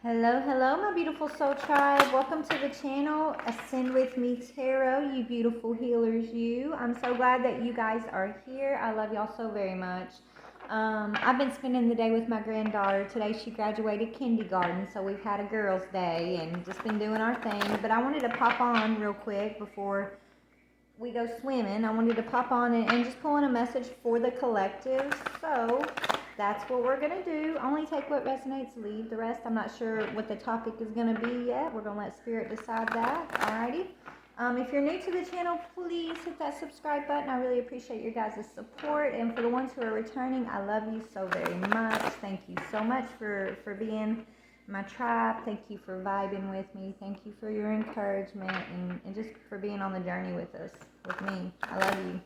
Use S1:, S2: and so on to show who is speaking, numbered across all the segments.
S1: Hello, hello, my beautiful soul tribe. Welcome to the channel, Ascend with me, Tarot, you beautiful healers, you. I'm so glad that you guys are here. I love y'all so very much. I've been spending the day with my granddaughter. Today she graduated kindergarten, so we've had a girls' day and just been doing our thing. But I wanted to pop on real quick before we go swimming. I wanted to pop on and just pull in a message for the collective. So that's what we're going to do. Only take what resonates, leave the rest. I'm not sure what the topic is going to be yet. We're going to let Spirit decide that. Alrighty. If you're new to the channel, please hit that subscribe button. I really appreciate your guys' support. And for the ones who are returning, I love you so very much. Thank you so much for being my tribe. Thank you for vibing with me. Thank you for your encouragement and just for being on the journey with us, with me. I love you.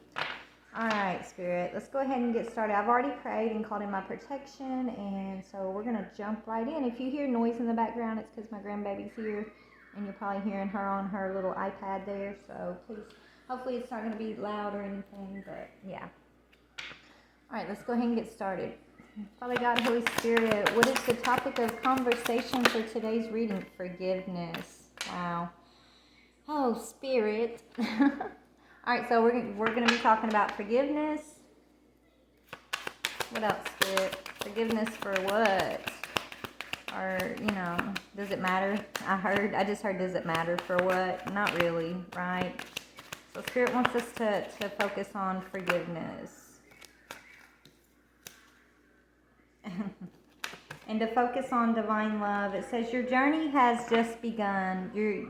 S1: Alright, Spirit, let's go ahead and get started. I've already prayed and called in my protection, and so we're going to jump right in. If you hear noise in the background, it's because my grandbaby's here, and you're probably hearing her on her little iPad there, so please, hopefully it's not going to be loud or anything, but yeah. Alright, let's go ahead and get started. Father God, Holy Spirit, what is the topic of conversation for today's reading? Forgiveness. Wow. Oh, Spirit. Alright, so we're going to be talking about forgiveness. What else, Spirit? Forgiveness for what? Or, does it matter? I just heard, does it matter for what? Not really, right? So Spirit wants us to focus on forgiveness. And to focus on divine love. It says your journey has just begun. You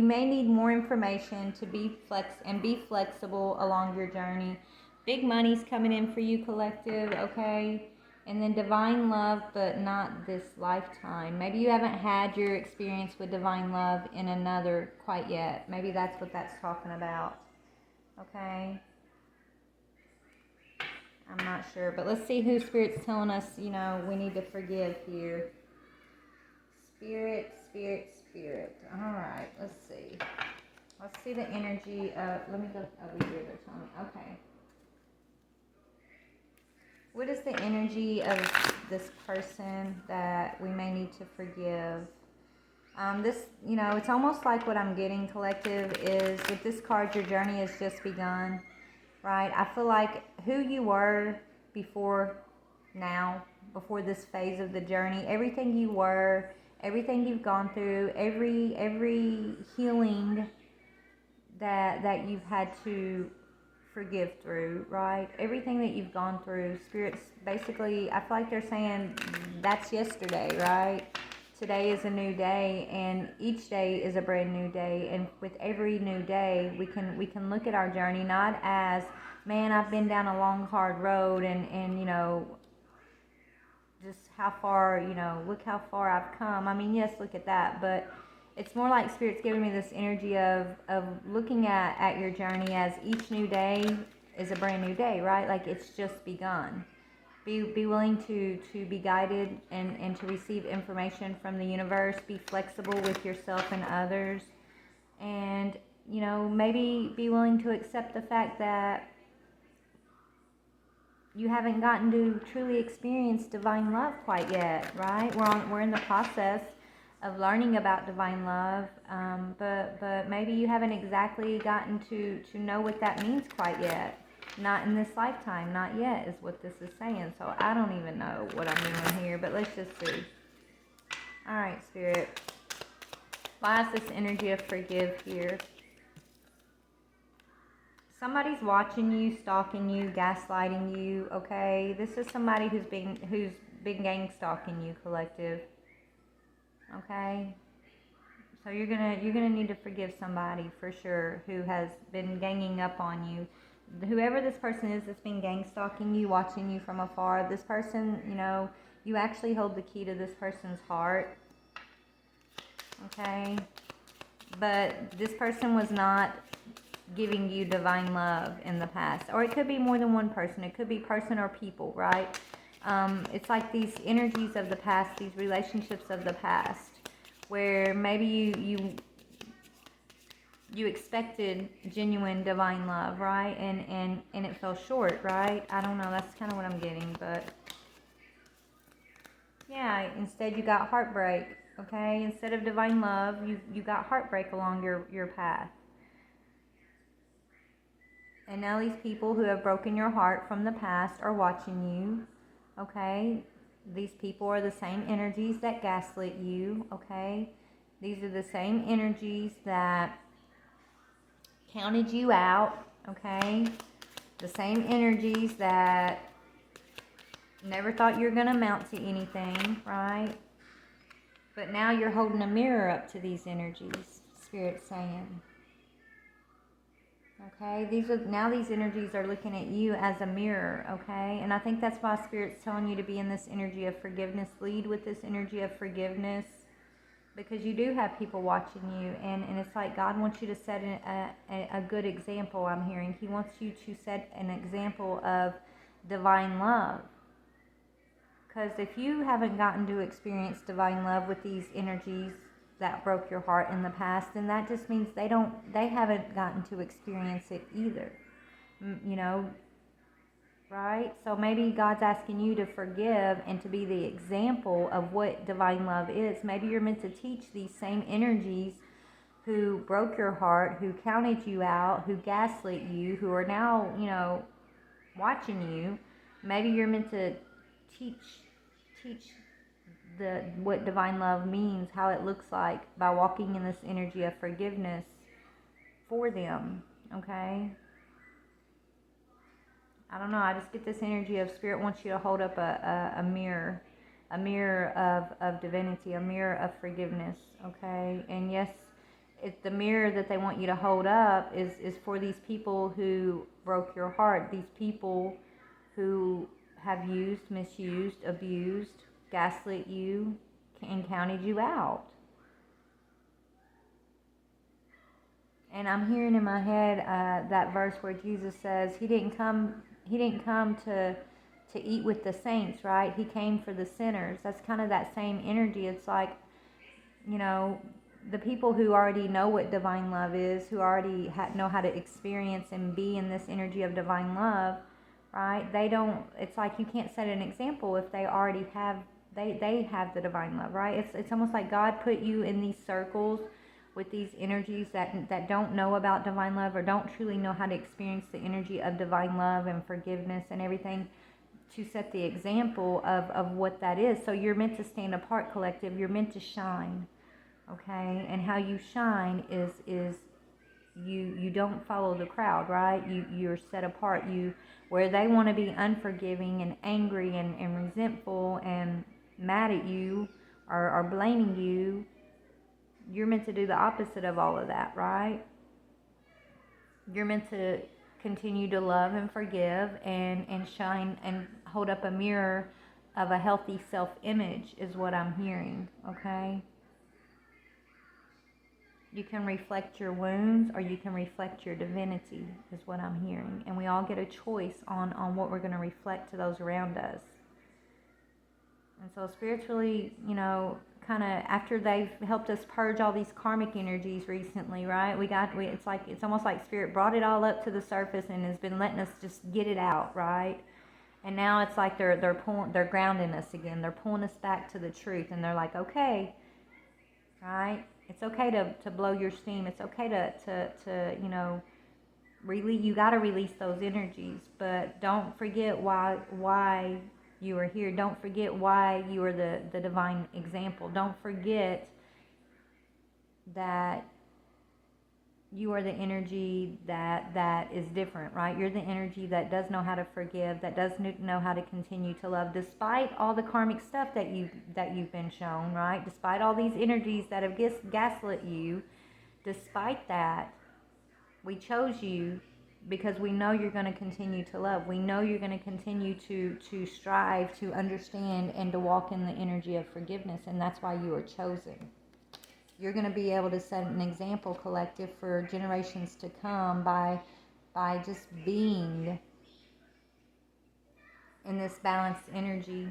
S1: may need more information to be flexible along your journey. Big money's coming in for you, collective, okay? And then divine love, but not this lifetime. Maybe you haven't had your experience with divine love in another quite yet. Maybe that's what that's talking about, okay? I'm not sure, but let's see who Spirit's telling us, we need to forgive here. Spirit. All right, let's see. Let's see the energy of, let me go over here, they're telling me, okay. What is the energy of this person that we may need to forgive? This, it's almost like what I'm getting, collective, is with this card, your journey has just begun. Right? I feel like who you were before now, before this phase of the journey, everything you were, everything you've gone through, every healing that you've had to forgive through, right? Everything that you've gone through, Spirit's basically, I feel like they're saying that's yesterday, right? Today is a new day, and each day is a brand new day. And with every new day, we can look at our journey not as, man, I've been down a long, hard road, and just how far, look how far I've come. I mean, yes, look at that, but it's more like Spirit's giving me this energy of looking at your journey as each new day is a brand new day, right? Like it's just begun. Be willing to be guided and to receive information from the universe. Be flexible with yourself and others. And, maybe be willing to accept the fact that you haven't gotten to truly experience divine love quite yet, right? We're in the process of learning about divine love, but maybe you haven't exactly gotten to know what that means quite yet. Not in this lifetime, not yet, is what this is saying. So I don't even know what I'm doing here, but let's just see. All right, Spirit. Why is this energy of forgive here? Somebody's watching you, stalking you, gaslighting you, okay? This is somebody who's been gang stalking you, collective. Okay? So you're gonna need to forgive somebody for sure who has been ganging up on you. Whoever this person is that's been gang stalking you, watching you from afar, this person, you actually hold the key to this person's heart. Okay? But this person was not giving you divine love in the past. Or it could be more than one person. It could be person or people, right? It's like these energies of the past, these relationships of the past, where maybe you expected genuine divine love, right? And it fell short, right? I don't know. That's kind of what I'm getting, but yeah, instead you got heartbreak. Okay, instead of divine love, you got heartbreak along your path. And now these people who have broken your heart from the past are watching you. Okay, these people are the same energies that gaslit you. Okay, these are the same energies that counted you out. Okay, the same energies that never thought you were going to amount to anything, right? But now you're holding a mirror up to these energies, Spirit's saying. Okay, these energies are looking at you as a mirror, okay? And I think that's why Spirit's telling you to be in this energy of forgiveness. Lead with this energy of forgiveness, because you do have people watching you, and it's like God wants you to set a good example, I'm hearing. He wants you to set an example of divine love. Because if you haven't gotten to experience divine love with these energies that broke your heart in the past, then that just means they haven't gotten to experience it either. You know, right? So maybe God's asking you to forgive and to be the example of what divine love is. Maybe you're meant to teach these same energies who broke your heart, who counted you out, who gaslit you, who are now, you know, watching you. Maybe you're meant to teach what divine love means, how it looks like, by walking in this energy of forgiveness for them. Okay, I don't know, I just get this energy of Spirit wants you to hold up a mirror, of divinity, a mirror of forgiveness. Okay, and yes, it's the mirror that they want you to hold up is for these people who broke your heart, these people who have used, misused, abused, gaslit you, and counted you out. And I'm hearing in my head that verse where Jesus says he didn't come to eat with the saints, right? He came for the sinners. That's kind of that same energy. It's like, you know, the people who already know what divine love is, who already know how to experience and be in this energy of divine love, right? It's like you can't set an example if they already have, they have the divine love, right? It's almost like God put you in these circles with these energies that don't know about divine love, or don't truly know how to experience the energy of divine love and forgiveness and everything, to set the example of what that is. So you're meant to stand apart, collective. You're meant to shine, okay? And how you shine is you don't follow the crowd, right? You're set apart. Where they want to be unforgiving and angry and resentful and mad at you, or blaming you, you're meant to do the opposite of all of that, right? You're meant to continue to love and forgive and shine and hold up a mirror of a healthy self-image is what I'm hearing, okay? You can reflect your wounds, or you can reflect your divinity is what I'm hearing. And we all get a choice on what we're going to reflect to those around us. And so spiritually, you know, kind of after they've helped us purge all these karmic energies recently, right? It's almost like Spirit brought it all up to the surface and has been letting us just get it out, right? And now it's like they're grounding us again. They're pulling us back to the truth, and they're like, okay, right? It's okay to blow your steam. It's okay to you know, you got to release those energies, but don't forget why you are here. Don't forget why you are the divine example. Don't forget that you are the energy that is different, right? You're the energy that does know how to forgive, that does know how to continue to love, despite all the karmic stuff that you've been shown, right? Despite all these energies that have gaslit you, despite that, we chose you because we know you're going to continue to love. We know you're going to continue to strive to understand and to walk in the energy of forgiveness, and that's why you are chosen. You're going to be able to set an example, collective, for generations to come by just being in this balanced energy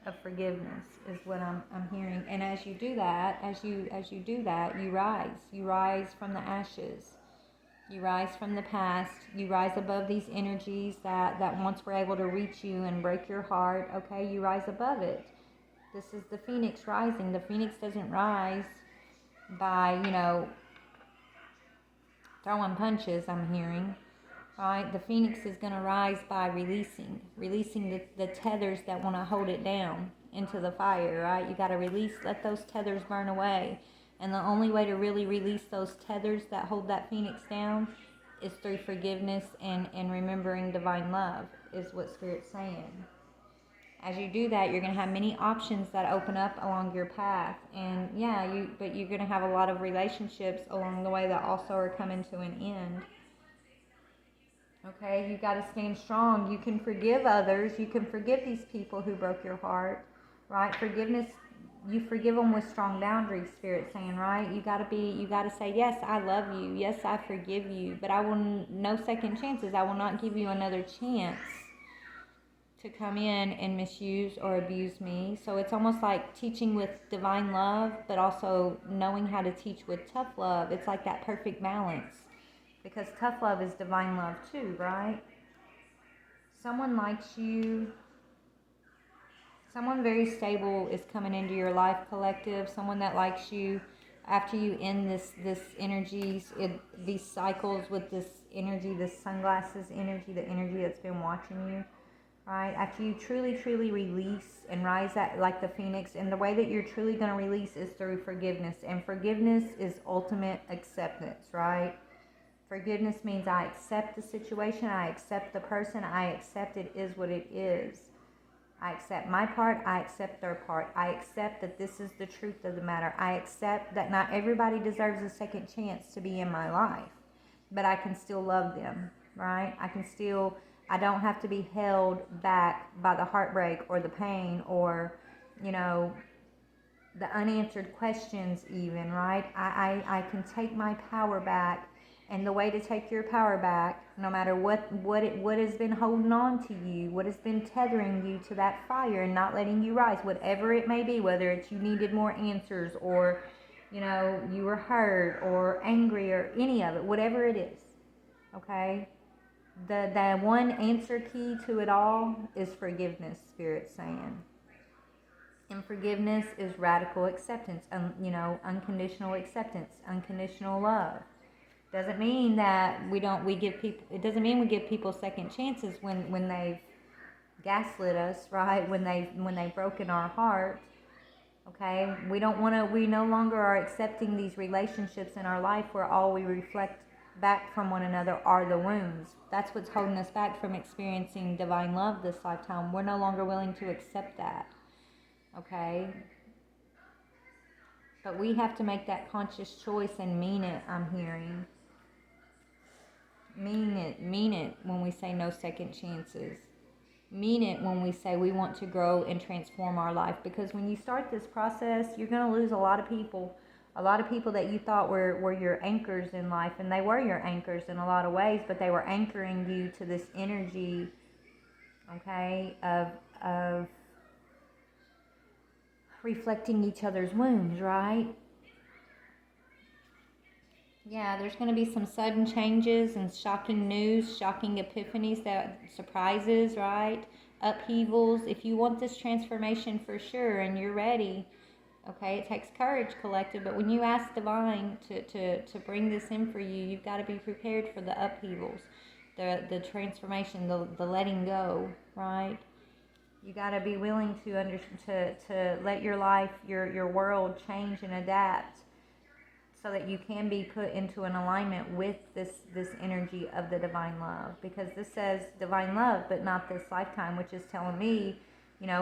S1: of forgiveness is what I'm hearing. And as you do that, you rise from the ashes. You rise from the past. You rise above these energies that once were able to reach you and break your heart. Okay, you rise above it. This is the phoenix rising. The phoenix doesn't rise by, throwing punches, I'm hearing. Right? The phoenix is going to rise by releasing the tethers that want to hold it down into the fire, right? You got to let those tethers burn away. And the only way to really release those tethers that hold that phoenix down is through forgiveness and remembering divine love, is what Spirit's saying. As you do that, you're going to have many options that open up along your path. And but you're going to have a lot of relationships along the way that also are coming to an end. Okay, you got to stand strong. You can forgive others. You can forgive these people who broke your heart, right? Forgiveness, you forgive them with strong boundaries, Spirit saying, right? You got to say, yes, I love you. Yes, I forgive you. But I will, no second chances. I will not give you another chance to come in and misuse or abuse me. So it's almost like teaching with divine love, but also knowing how to teach with tough love. It's like that perfect balance. Because tough love is divine love too, right? Someone likes you. Someone very stable is coming into your life, collective. Someone that likes you after you end this energies, these cycles with this energy, this sunglasses energy, the energy that's been watching you, right? After you truly, truly release and rise that like the phoenix, and the way that you're truly going to release is through forgiveness. And forgiveness is ultimate acceptance, right? Forgiveness means I accept the situation, I accept the person, I accept it is what it is. I accept my part, I accept their part. I accept that this is the truth of the matter. I accept that not everybody deserves a second chance to be in my life, but I can still love them, right? I don't have to be held back by the heartbreak or the pain or, the unanswered questions even, right? I can take my power back. And the way to take your power back, no matter what has been holding on to you, what has been tethering you to that fire and not letting you rise, whatever it may be, whether it's you needed more answers or, you were hurt or angry or any of it, whatever it is, okay? The one answer key to it all is forgiveness, Spirit's saying. And forgiveness is radical acceptance, unconditional acceptance, unconditional love. Doesn't mean that it doesn't mean we give people second chances when they've gaslit us, right? When they've broken our heart. Okay? We no longer are accepting these relationships in our life where all we reflect back from one another are the wounds. That's what's holding us back from experiencing divine love this lifetime. We're no longer willing to accept that. Okay? But we have to make that conscious choice and mean it, I'm hearing. Mean it when we say no second chances. Mean it when we say we want to grow and transform our life. Because when you start this process, you're going to lose a lot of people that you thought were your anchors in life. And they were your anchors in a lot of ways, but they were anchoring you to this energy, okay, of reflecting each other's wounds, right? Yeah, there's going to be some sudden changes and shocking news, shocking epiphanies, surprises, right? Upheavals. If you want this transformation for sure and you're ready, okay, it takes courage, collective, but when you ask Divine to bring this in for you, you've got to be prepared for the upheavals, the transformation, the letting go, right? You got to be willing to let your life, your world change and adapt, so that you can be put into an alignment with this energy of the divine love. Because this says divine love, but not this lifetime, which is telling me,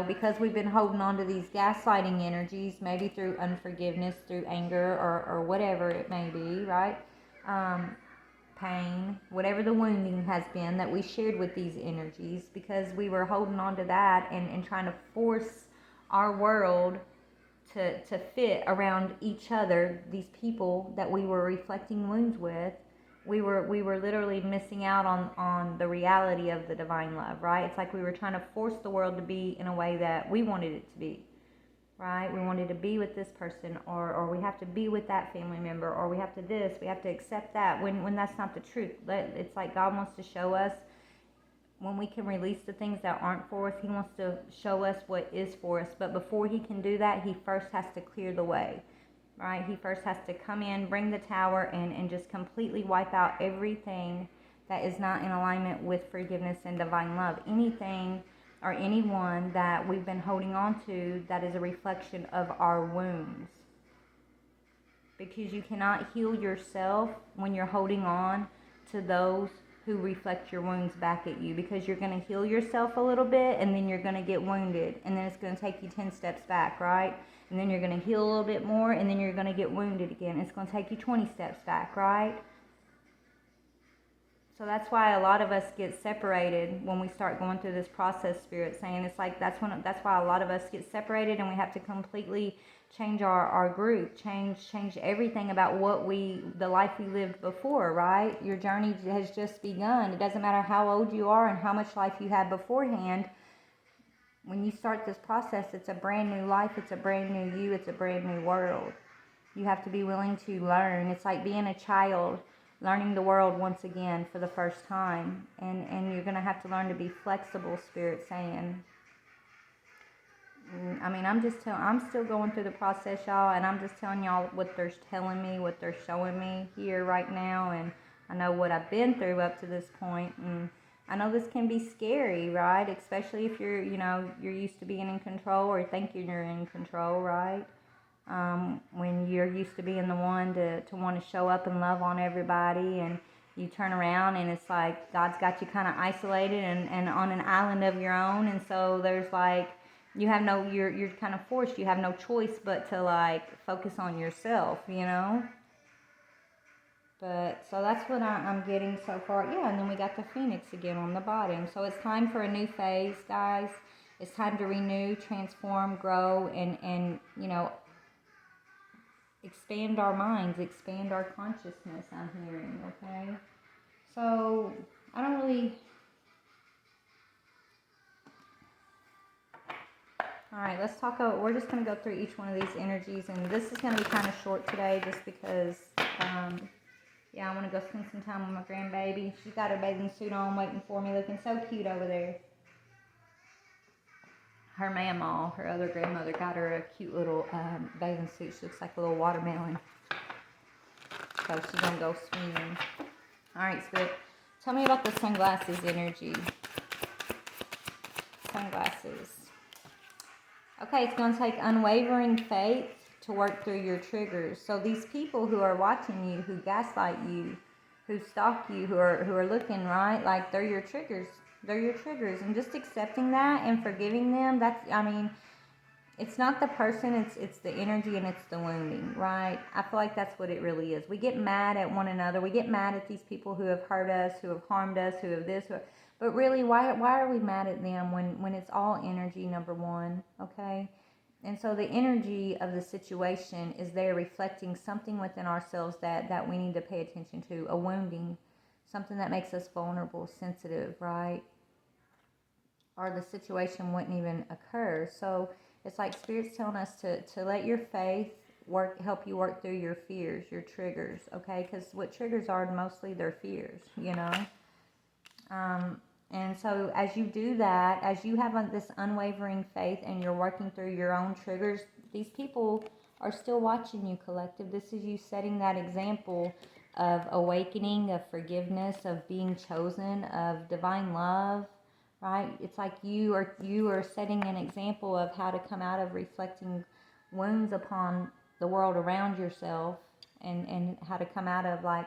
S1: because we've been holding on to these gaslighting energies, maybe through unforgiveness, through anger, or whatever it may be, right? Pain, whatever the wounding has been that we shared with these energies, because we were holding on to that and trying to force our world to fit around each other, these people that we were reflecting wounds with. We were literally missing out on the reality of the divine love, right? It's like we were trying to force the world to be in a way that we wanted it to be, right? We wanted to be with this person, or we have to be with that family member, or we have to we have to accept that, when that's not the truth. It's like God wants to show us when we can release the things that aren't for us, he wants to show us what is for us. But before he can do that, he first has to clear the way, right? He first has to come in, bring the tower in, and just completely wipe out everything that is not in alignment with forgiveness and divine love. Anything or anyone that we've been holding on to that is a reflection of our wounds. Because you cannot heal yourself when you're holding on to those who reflect your wounds back at you, because you're going to heal yourself a little bit and then you're going to get wounded, and then it's going to take you 10 steps back, right? And then you're going to heal a little bit more and then you're going to get wounded again. It's going to take you 20 steps back, right? So that's why a lot of us get separated when we start going through this process, Spirit saying. It's like that's why a lot of us get separated, and we have to completely change our group, change everything about the life we lived before, right? Your journey has just begun. It doesn't matter how old you are and how much life you had beforehand. When you start this process, it's a brand new life, it's a brand new you, it's a brand new world. You have to be willing to learn. It's like being a child learning the world once again for the first time. And you're going to have to learn to be flexible, Spirit saying. I mean, I'm still going through the process, y'all, and I'm just telling y'all what they're telling me, what they're showing me here right now, and I know what I've been through up to this point, and I know this can be scary, right? Especially if you're used to being in control or thinking you're in control, right? When you're used to being the one to want to show up and love on everybody, and you turn around and it's like God's got you kind of isolated and on an island of your own, and so there's like you're kind of forced, you have no choice but to like focus on yourself, But so that's what I'm getting so far. Yeah, and then we got the Phoenix again on the bottom. So it's time for a new phase, guys. It's time to renew, transform, grow, and expand our minds, expand our consciousness, I'm hearing, okay? So, I don't really... Alright, let's talk about... We're just going to go through each one of these energies, and this is going to be kind of short today just because, yeah, I want to go spend some time with my grandbaby. She's got her bathing suit on, waiting for me, looking so cute over there. Her mama, her other grandmother, got her a cute little bathing suit. She looks like a little watermelon. So she's going to go swimming. Alright, Spirit. Tell me about the sunglasses energy. Sunglasses. Okay, it's going to take unwavering faith to work through your triggers. So these people who are watching you, who gaslight you, who stalk you, who are looking, right? Like, they're your triggers. They're your triggers. And just accepting that and forgiving them, it's not the person, it's the energy and it's the wounding, right? I feel like that's what it really is. We get mad at one another. We get mad at these people who have hurt us, who have harmed us, who have this. But really, why are we mad at them when it's all energy, number one, okay? And so the energy of the situation is there reflecting something within ourselves that we need to pay attention to, a wounding, something that makes us vulnerable, sensitive, right? Or the situation wouldn't even occur. So it's like Spirit's telling us to let your faith help you work through your fears, your triggers, okay? Because what triggers are mostly their fears, And so as you do that, as you have this unwavering faith and you're working through your own triggers, these people are still watching you, collective. This is you setting that example of awakening, of forgiveness, of being chosen, of divine love, right? It's like you are setting an example of how to come out of reflecting wounds upon the world around yourself, and how to come out of like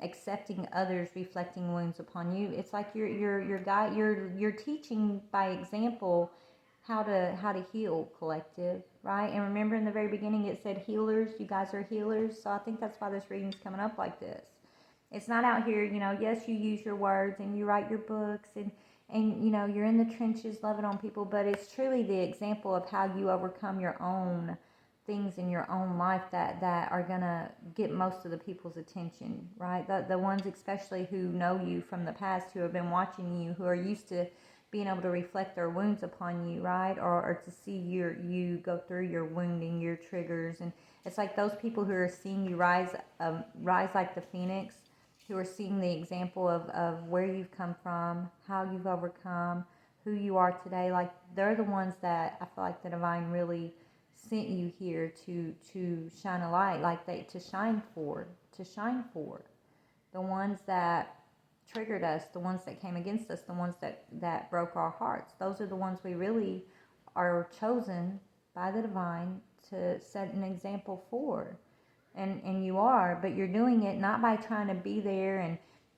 S1: accepting others reflecting wounds upon you. It's like you're teaching by example how to heal, collective, right? And remember in the very beginning it said healers. You guys are healers. So I think that's why this reading's coming up like this. It's not out here, yes, you use your words and you write your books and you're in the trenches loving on people, but it's truly the example of how you overcome your own things in your own life that are going to get most of the people's attention, right? The ones especially who know you from the past, who have been watching you, who are used to being able to reflect their wounds upon you, right? Or to see you go through your wounding, your triggers. And it's like those people who are seeing you rise like the phoenix, who are seeing the example of where you've come from, how you've overcome, who you are today. Like, they're the ones that I feel like the divine really sent you here to shine a light, like to shine for. The ones that triggered us, the ones that came against us, the ones that broke our hearts. Those are the ones we really are chosen by the divine to set an example for. And you are, but you're doing it not by trying to be there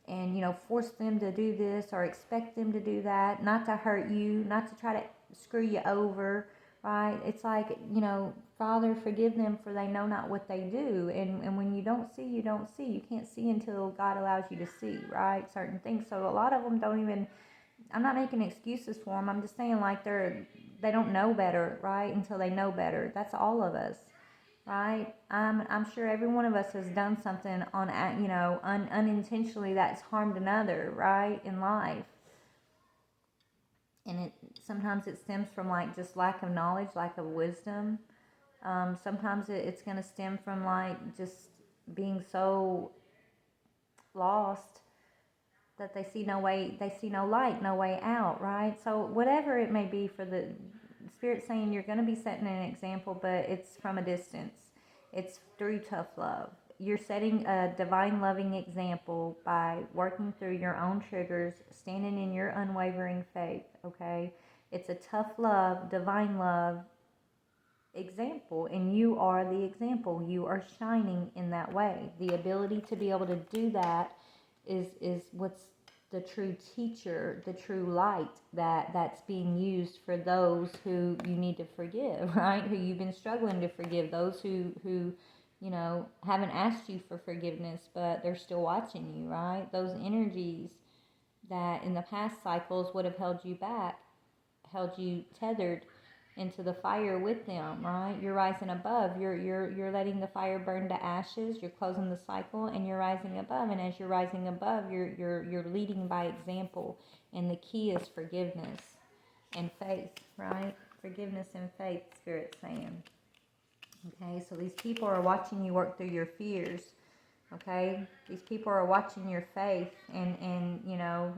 S1: and you know, force them to do this or expect them to do that, not to hurt you, not to try to screw you over, right? It's like, you know, Father, forgive them for they know not what they do. And when you don't see, you don't see. You can't see until God allows you to see, right? Certain things. So a lot of them don't even, I'm not making excuses for them. I'm just saying, like, they don't know better, right? Until they know better. That's all of us. Right? I'm sure every one of us has done something on, you know, unintentionally that's harmed another, right, in life. And sometimes it stems from like just lack of knowledge, lack of wisdom. Sometimes it's going to stem from like just being so lost that they see no way, they see no light, no way out, right? So whatever it may be, for the Spirit saying you're going to be setting an example, but it's from a distance. It's through tough love. You're setting a divine loving example by working through your own triggers, standing in your unwavering faith, okay? It's a tough love, divine love example, and you are the example. You are shining in that way. The ability to be able to do that is what's the true teacher, the true light that's being used for those who you need to forgive, right? Who you've been struggling to forgive, those who you know, haven't asked you for forgiveness, but they're still watching you, right? Those energies that in the past cycles would have held you back, held you tethered into the fire with them, right? You're rising above. You're letting the fire burn to ashes. You're closing the cycle, and you're rising above. And as you're rising above, you're leading by example. And the key is forgiveness and faith, right? Forgiveness and faith, Spirit's saying. Okay, so these people are watching you work through your fears. Okay, these people are watching your faith, and you know,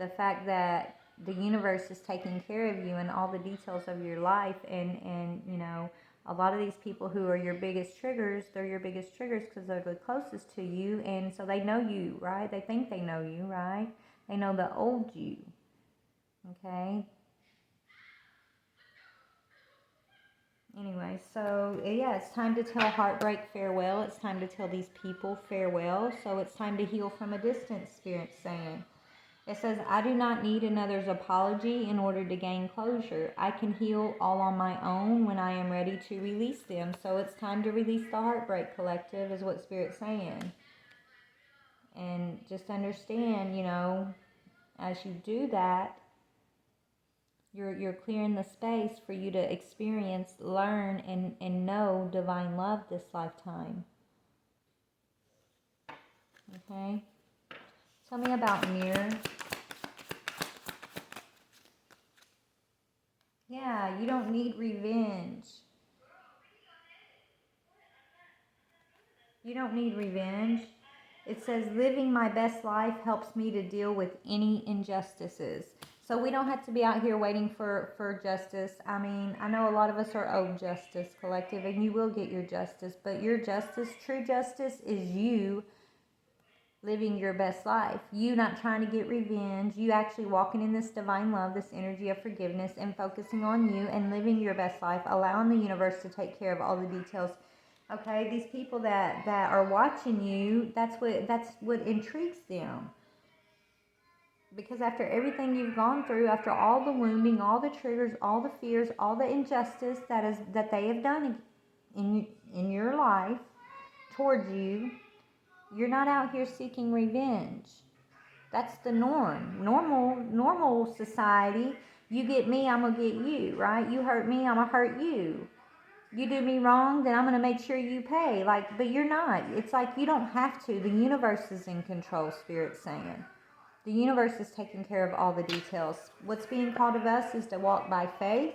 S1: the fact that the universe is taking care of you and all the details of your life, and you know, a lot of these people who are your biggest triggers, they're your biggest triggers because they're the closest to you, and so they know you, right? They think they know you, right? They know the old you. Okay. Anyway, so yeah, it's time to tell heartbreak farewell. It's time to tell these people farewell. So it's time to heal from a distance, Spirit's saying. It says, I do not need another's apology in order to gain closure. I can heal all on my own when I am ready to release them. So it's time to release the heartbreak, collective, is what Spirit's saying. And just understand, you know, as you do that, you're clearing the space for you to experience, learn, and know divine love this lifetime. Okay? Tell me about mirror. Yeah, you don't need revenge. You don't need revenge. It says, living my best life helps me to deal with any injustices. So we don't have to be out here waiting for justice. I mean, I know a lot of us are owed justice, collective, and you will get your justice. But your justice, true justice, is you living your best life. You not trying to get revenge. You actually walking in this divine love, this energy of forgiveness, and focusing on you and living your best life, allowing the universe to take care of all the details. Okay, these people that are watching you, that's what intrigues them. Because after everything you've gone through, after all the wounding, all the triggers, all the fears, all the injustice that they have done in your life towards you, you're not out here seeking revenge. That's the norm. Normal society, you get me, I'm gonna get you, right? You hurt me, I'm gonna hurt you. You do me wrong, then I'm going to make sure you pay. Like, but you're not. It's like you don't have to. The universe is in control, Spirit's saying. The universe is taking care of all the details. What's being called of us is to walk by faith,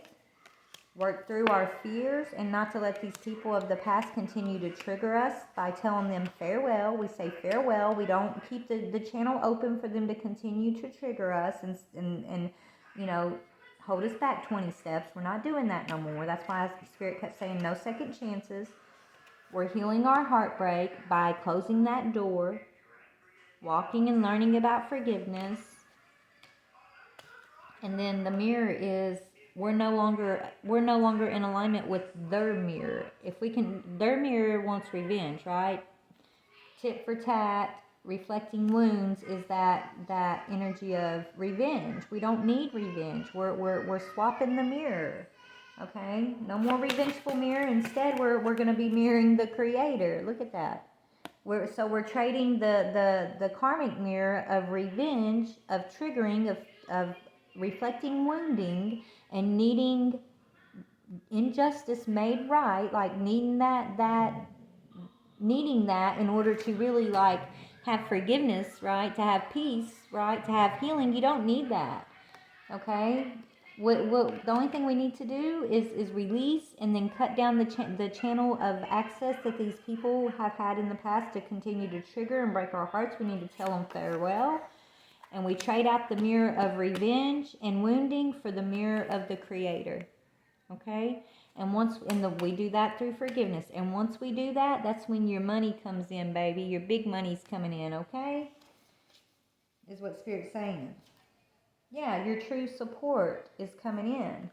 S1: work through our fears and not to let these people of the past continue to trigger us by telling them farewell. We say farewell. We don't keep the channel open for them to continue to trigger us and you know, hold us back 20 steps. We're not doing that no more. That's why Spirit kept saying no second chances. We're healing our heartbreak by closing that door, walking and learning about forgiveness. And then the mirror is we're no longer in alignment with their mirror. If we can, their mirror wants revenge, right? Tit for tat, reflecting wounds is that energy of revenge. We don't need revenge. We're swapping the mirror. Okay? No more revengeful mirror. Instead, we're going to be mirroring the Creator. Look at that. We're trading the karmic mirror of revenge, of triggering, of reflecting wounding, and needing injustice made right, like needing that in order to really like have forgiveness, right? To have peace, right? To have healing. You don't need that. Okay? What the only thing we need to do is release and then cut down the channel of access that these people have had in the past to continue to trigger and break our hearts. We need to tell them farewell. And we trade out the mirror of revenge and wounding for the mirror of the Creator. Okay? And we do that through forgiveness. And once we do that, that's when your money comes in, baby. Your big money's coming in, okay? Is what Spirit's saying. Yeah, your true support is coming in.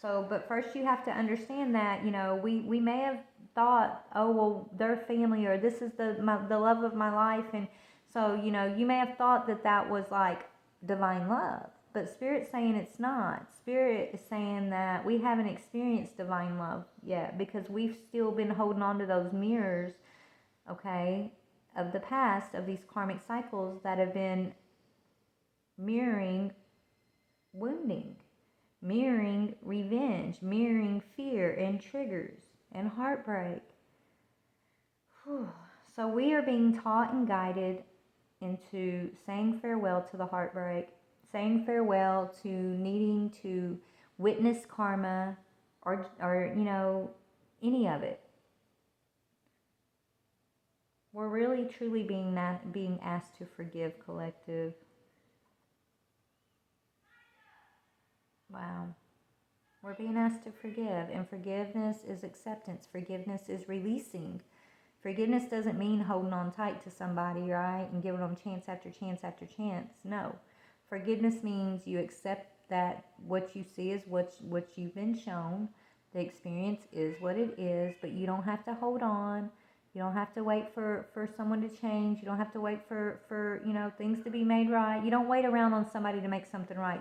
S1: So, but first you have to understand that, you know, we may have thought, oh, well, they're family, or this is the love of my life. And so, you know, you may have thought that was like divine love. But Spirit's saying it's not. Spirit is saying that we haven't experienced divine love yet because we've still been holding on to those mirrors, okay, of the past, of these karmic cycles that have been mirroring wounding, mirroring revenge, mirroring fear and triggers and heartbreak. Whew. So we are being taught and guided into saying farewell to the heartbreak, saying farewell to needing to witness karma or you know, any of it. We're really truly being asked to forgive, collective. Wow. We're being asked to forgive, and forgiveness is acceptance. Forgiveness is releasing. Forgiveness doesn't mean holding on tight to somebody, right, and giving them chance after chance after chance. No. Forgiveness means you accept that what you see is what you've been shown. The experience is what it is, but you don't have to hold on. You don't have to wait for someone to change. You don't have to wait for you know, things to be made right. You don't wait around on somebody to make something right.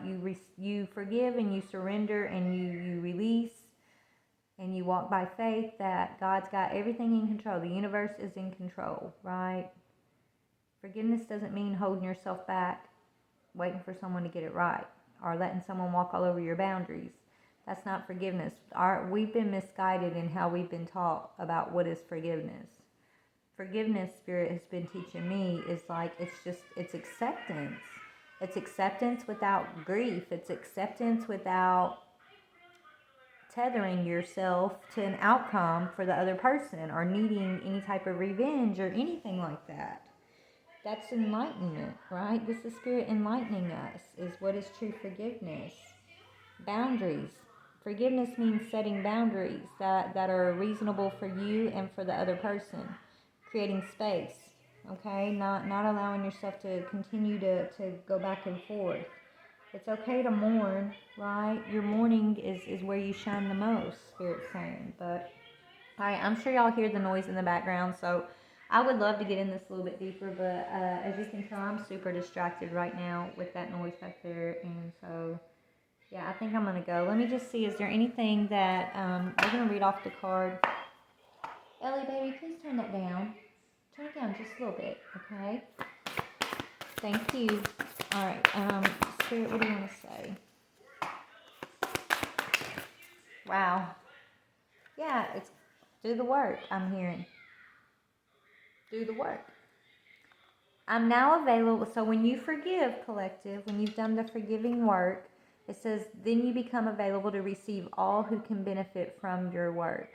S1: You forgive and you surrender and you release and you walk by faith that God's got everything in control. The universe is in control, right? Forgiveness doesn't mean holding yourself back, waiting for someone to get it right, or letting someone walk all over your boundaries. That's not forgiveness. We've been misguided in how we've been taught about what is forgiveness. Forgiveness, Spirit has been teaching me, is like, it's acceptance. It's acceptance without grief. It's acceptance without tethering yourself to an outcome for the other person or needing any type of revenge or anything like that. That's enlightenment, right? This is Spirit enlightening us, is what is true forgiveness. Boundaries. Forgiveness means setting boundaries that are reasonable for you and for the other person. Creating space, okay? Not allowing yourself to continue to go back and forth. It's okay to mourn, right? Your mourning is where you shine the most, Spirit's saying. But, all right, I'm sure y'all hear the noise in the background, so I would love to get in this a little bit deeper, but as you can tell, I'm super distracted right now with that noise back there, and so, yeah, I think I'm going to go. Let me just see, is there anything that, we're going to read off the card. Ellie, baby, please turn that down. Turn it down just a little bit, okay? Thank you. All right, Spirit, what do you want to say? Wow. Yeah, it's do the work, I'm hearing. Do the work. I'm now available. So when you forgive, collective, when you've done the forgiving work, It says, then you become available to receive all who can benefit from your work.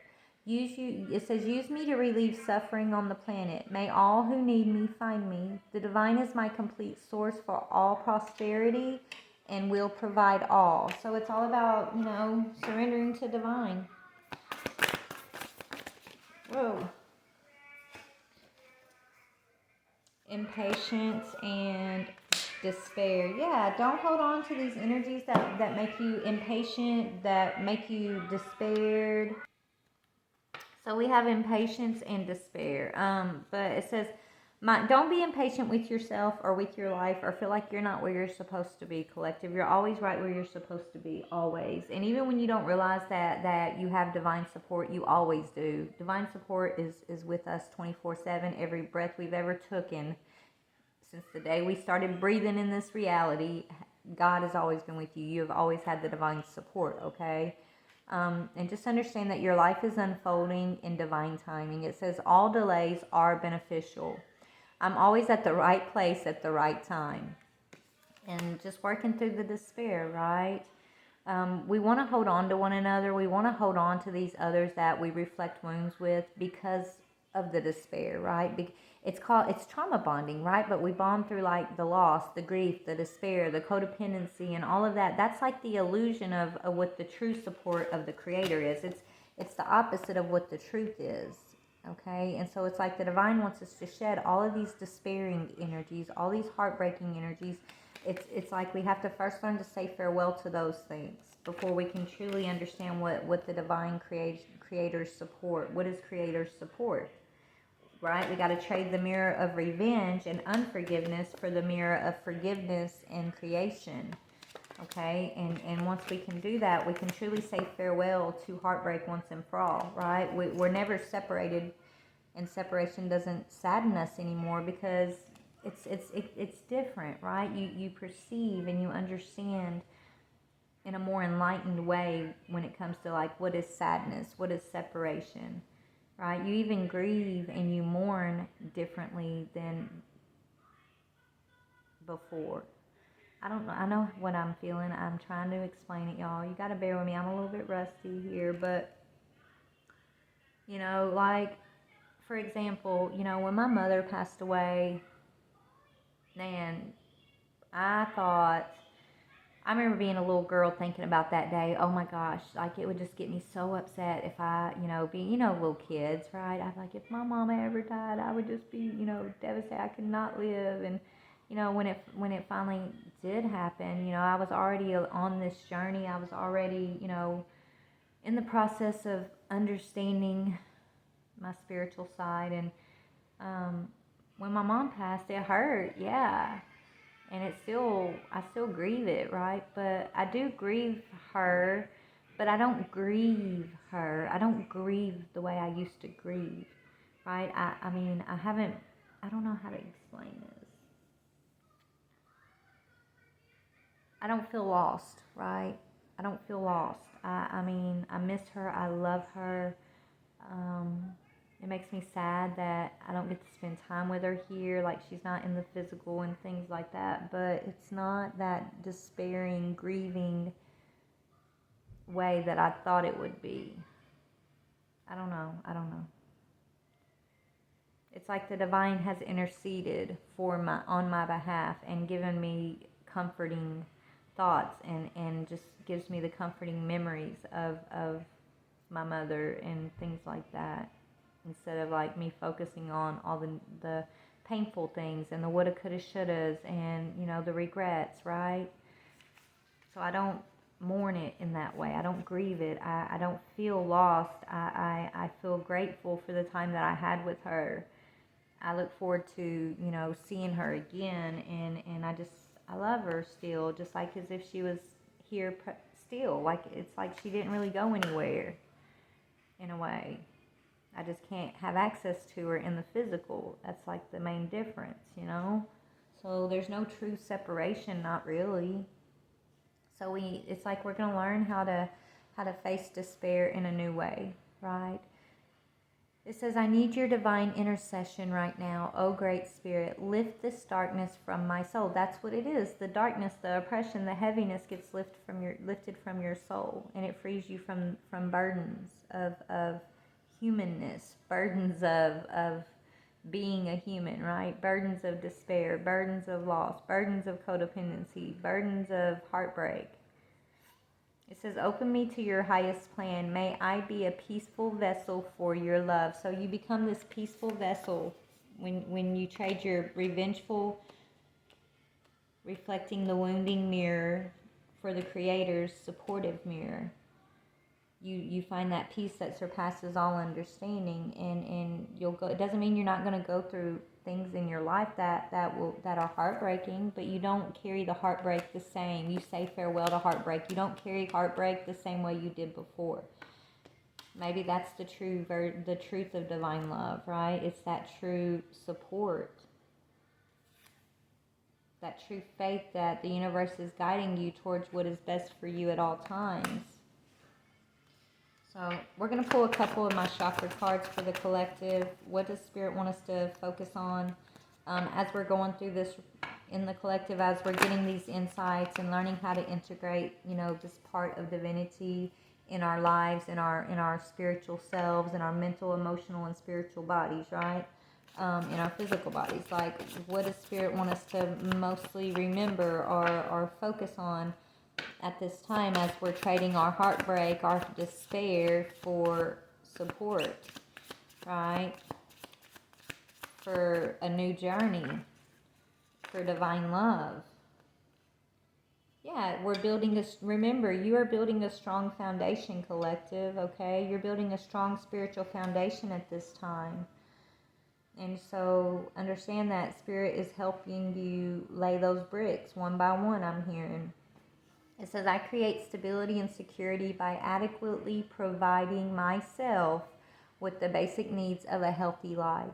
S1: It says, use me to relieve suffering on the planet. May all who need me find me. The divine is my complete source for all prosperity and will provide all. So it's all about, surrendering to divine. Whoa. Impatience and despair. Yeah, don't hold on to these energies that make you impatient, that make you despaired. So we have impatience and despair. But it says, don't be impatient with yourself or with your life or feel like you're not where you're supposed to be, collective. You're always right where you're supposed to be, always. And even when you don't realize that you have divine support, you always do. Divine support is with us 24/7. Every breath we've ever taken since the day we started breathing in this reality, God has always been with you. You have always had the divine support, okay? And just understand that your life is unfolding in divine timing. It says all delays are beneficial. I'm always at the right place at the right time. And just working through the despair, right? We want to hold on to one another. We want to hold on to these others that we reflect wounds with because of the despair, right? It's trauma bonding, right? But we bond through like the loss, the grief, the despair, the codependency, and all of that. That's like the illusion of what the true support of the Creator is. It's the opposite of what the truth is, okay? And so it's like the divine wants us to shed all of these despairing energies, all these heartbreaking energies. It's like we have to first learn to say farewell to those things before we can truly understand what the divine creator's support. What is creator's support? Right? We got to trade the mirror of revenge and unforgiveness for the mirror of forgiveness and creation. Okay? And once we can do that, we can truly say farewell to heartbreak once and for all, right? We're never separated, and separation doesn't sadden us anymore because it's different, right? You perceive and you understand in a more enlightened way when it comes to like what is sadness, what is separation, right? You even grieve and you mourn differently than before. I don't know. I know what I'm feeling. I'm trying to explain it, y'all. You got to bear with me. I'm a little bit rusty here, but like for example, when my mother passed away, man, I remember being a little girl thinking about that day. Oh my gosh, like it would just get me so upset if I, little kids, right? I'm like, if my mama ever died, I would just be, devastated. I could not live. And, when it finally did happen, I was already on this journey. I was already, in the process of understanding my spiritual side. And when my mom passed, it hurt, yeah. And I still grieve it, right? But I do grieve her, but I don't grieve her. I don't grieve the way I used to grieve, right? I mean, I don't know how to explain this. I don't feel lost, right? I don't feel lost. I mean, I miss her. I love her. It makes me sad that I don't get to spend time with her here, like she's not in the physical and things like that, but it's not that despairing, grieving way that I thought it would be. I don't know. It's like the divine has interceded on my behalf and given me comforting thoughts and just gives me the comforting memories of my mother and things like that, instead of like me focusing on all the painful things and the woulda, coulda, shouldas and the regrets, right? So I don't mourn it in that way. I don't grieve it. I don't feel lost. I feel grateful for the time that I had with her. I look forward to seeing her again, and I love her still, just like as if she was here still. Like it's like she didn't really go anywhere in a way. I just can't have access to her in the physical. That's like the main difference, So there's no true separation, not really. So it's like we're gonna learn how to face despair in a new way, right? It says, I need your divine intercession right now, O great spirit. Lift this darkness from my soul. That's what it is. The darkness, the oppression, the heaviness gets lifted from your soul, and it frees you from burdens of humanness, burdens of being a human, right? Burdens of despair, burdens of loss, burdens of codependency, burdens of heartbreak. It says, open me to your highest plan. May I be a peaceful vessel for your love. So you become this peaceful vessel when you trade your revengeful, reflecting the wounding mirror for the Creator's supportive mirror. You find that peace that surpasses all understanding, and you'll go. It doesn't mean you're not going to go through things in your life that are heartbreaking, but you don't carry the heartbreak the same. You say farewell to heartbreak. You don't carry heartbreak the same way you did before. Maybe that's the truth of divine love, right? It's that true support, that true faith that the universe is guiding you towards what is best for you at all times. So we're going to pull a couple of my chakra cards for the collective. What does Spirit want us to focus on as we're going through this in the collective, as we're getting these insights and learning how to integrate, this part of divinity in our lives, in our spiritual selves, in our mental, emotional, and spiritual bodies, right? In our physical bodies. Like, what does Spirit want us to mostly remember or focus on at this time as we're trading our heartbreak, our despair for support, right? For a new journey, for divine love. Yeah, remember, you are building a strong foundation, collective, okay? You're building a strong spiritual foundation at this time. And so understand that Spirit is helping you lay those bricks one by one, I'm hearing. It says, I create stability and security by adequately providing myself with the basic needs of a healthy life,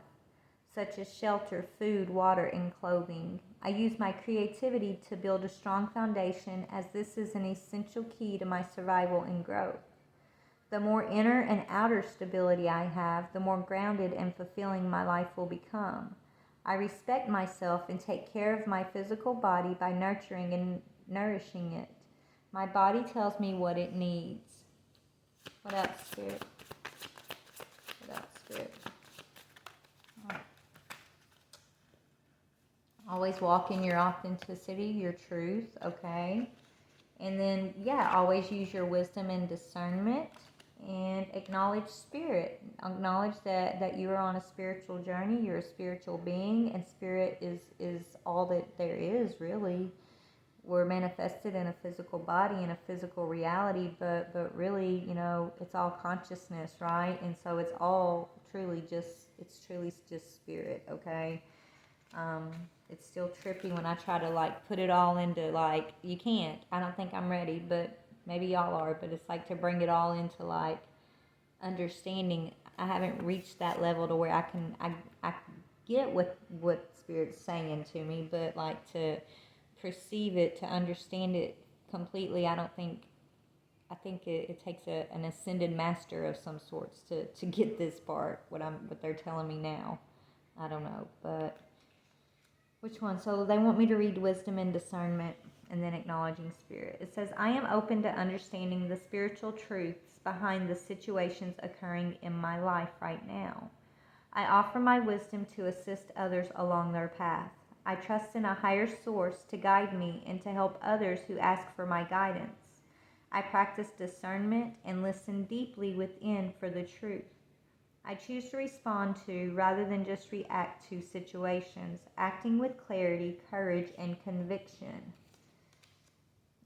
S1: such as shelter, food, water, and clothing. I use my creativity to build a strong foundation, as this is an essential key to my survival and growth. The more inner and outer stability I have, the more grounded and fulfilling my life will become. I respect myself and take care of my physical body by nurturing and nourishing it. My body tells me what it needs. What else, Spirit? What else, Spirit? All right. Always walk in your authenticity, your truth, okay? And then, always use your wisdom and discernment, and acknowledge Spirit. Acknowledge that you are on a spiritual journey. You're a spiritual being, and Spirit is all that there is, really. We're manifested in a physical body, in a physical reality, but really, it's all consciousness, right? And so it's truly just Spirit, okay? It's still trippy when I try to put it all into you can't. I don't think I'm ready, but maybe y'all are, but it's to bring it all into understanding. I haven't reached that level to where I get what Spirit's saying to me, but to perceive it, to understand it completely, I think it takes an ascended master of some sorts to get this part, what they're telling me now. I don't know, but which one? So they want me to read wisdom and discernment, and then acknowledging Spirit. It says, I am open to understanding the spiritual truths behind the situations occurring in my life right now. I offer my wisdom to assist others along their path. I trust in a higher source to guide me and to help others who ask for my guidance. I practice discernment and listen deeply within for the truth. I choose to respond to, rather than just react to, situations, acting with clarity, courage, and conviction.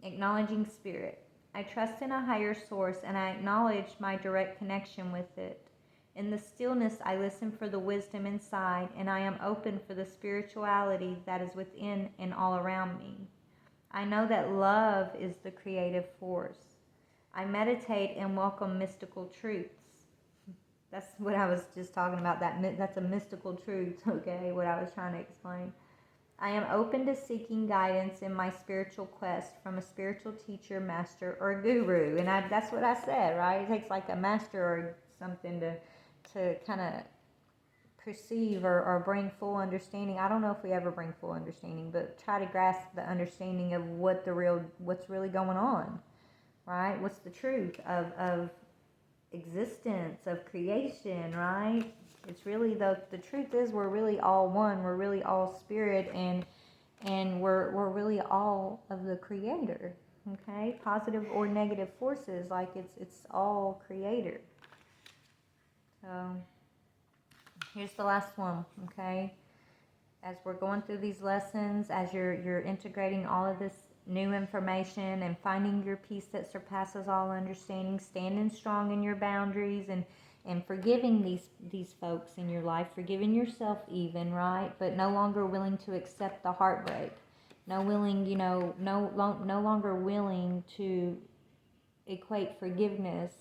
S1: Acknowledging Spirit. I trust in a higher source, and I acknowledge my direct connection with it. In the stillness, I listen for the wisdom inside, and I am open for the spirituality that is within and all around me. I know that love is the creative force. I meditate and welcome mystical truths. That's what I was just talking about. That's a mystical truth, okay, what I was trying to explain. I am open to seeking guidance in my spiritual quest from a spiritual teacher, master, or guru. And that's what I said, right? It takes a master or something to kind of perceive or bring full understanding. I don't know if we ever bring full understanding, but try to grasp the understanding of what's really going on, right? What's the truth of existence, of creation, right? It's really the truth is we're really all one. We're really all spirit, and we're really all of the creator. Okay, positive or negative forces, like it's all creator. So here's the last one. Okay, as we're going through these lessons, as you're integrating all of this new information and finding your peace that surpasses all understanding, standing strong in your boundaries, and forgiving these folks in your life, forgiving yourself even, right? But no longer willing to accept the heartbreak. No longer willing to equate forgiveness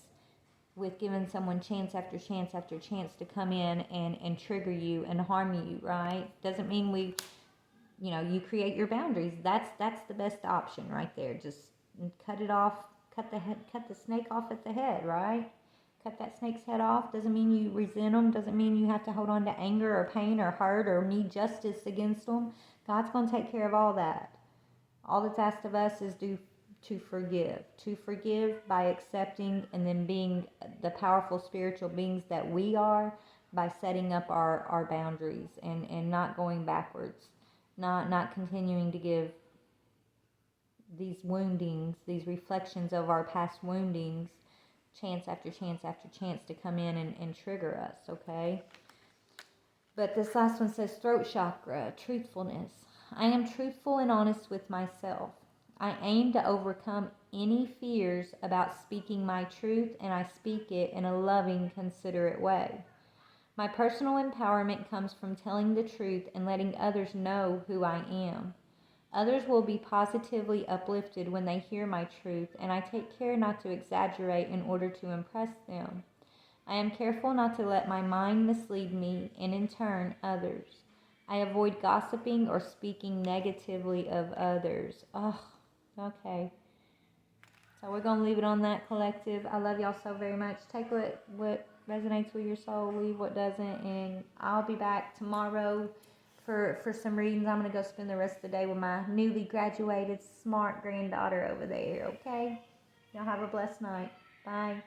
S1: with giving someone chance after chance after chance to come in and trigger you and harm you, right? Doesn't mean you create your boundaries. That's the best option right there. Just cut it off, cut the snake off at the head, right? Cut that snake's head off. Doesn't mean you resent them. Doesn't mean you have to hold on to anger or pain or hurt or need justice against them. God's going to take care of all that. All that's asked of us is to forgive by accepting and then being the powerful spiritual beings that we are, by setting up our boundaries and not going backwards, not continuing to give these woundings, these reflections of our past woundings, chance after chance after chance to come in and trigger us, okay? But this last one says throat chakra, truthfulness. I am truthful and honest with myself. I aim to overcome any fears about speaking my truth, and I speak it in a loving, considerate way. My personal empowerment comes from telling the truth and letting others know who I am. Others will be positively uplifted when they hear my truth, and I take care not to exaggerate in order to impress them. I am careful not to let my mind mislead me, and in turn, others. I avoid gossiping or speaking negatively of others. Oh, okay. So we're going to leave it on that, collective. I love y'all so very much. Take what resonates with your soul, leave what doesn't, and I'll be back tomorrow for some readings. I'm going to go spend the rest of the day with my newly graduated smart granddaughter over there, okay? Y'all have a blessed night. Bye.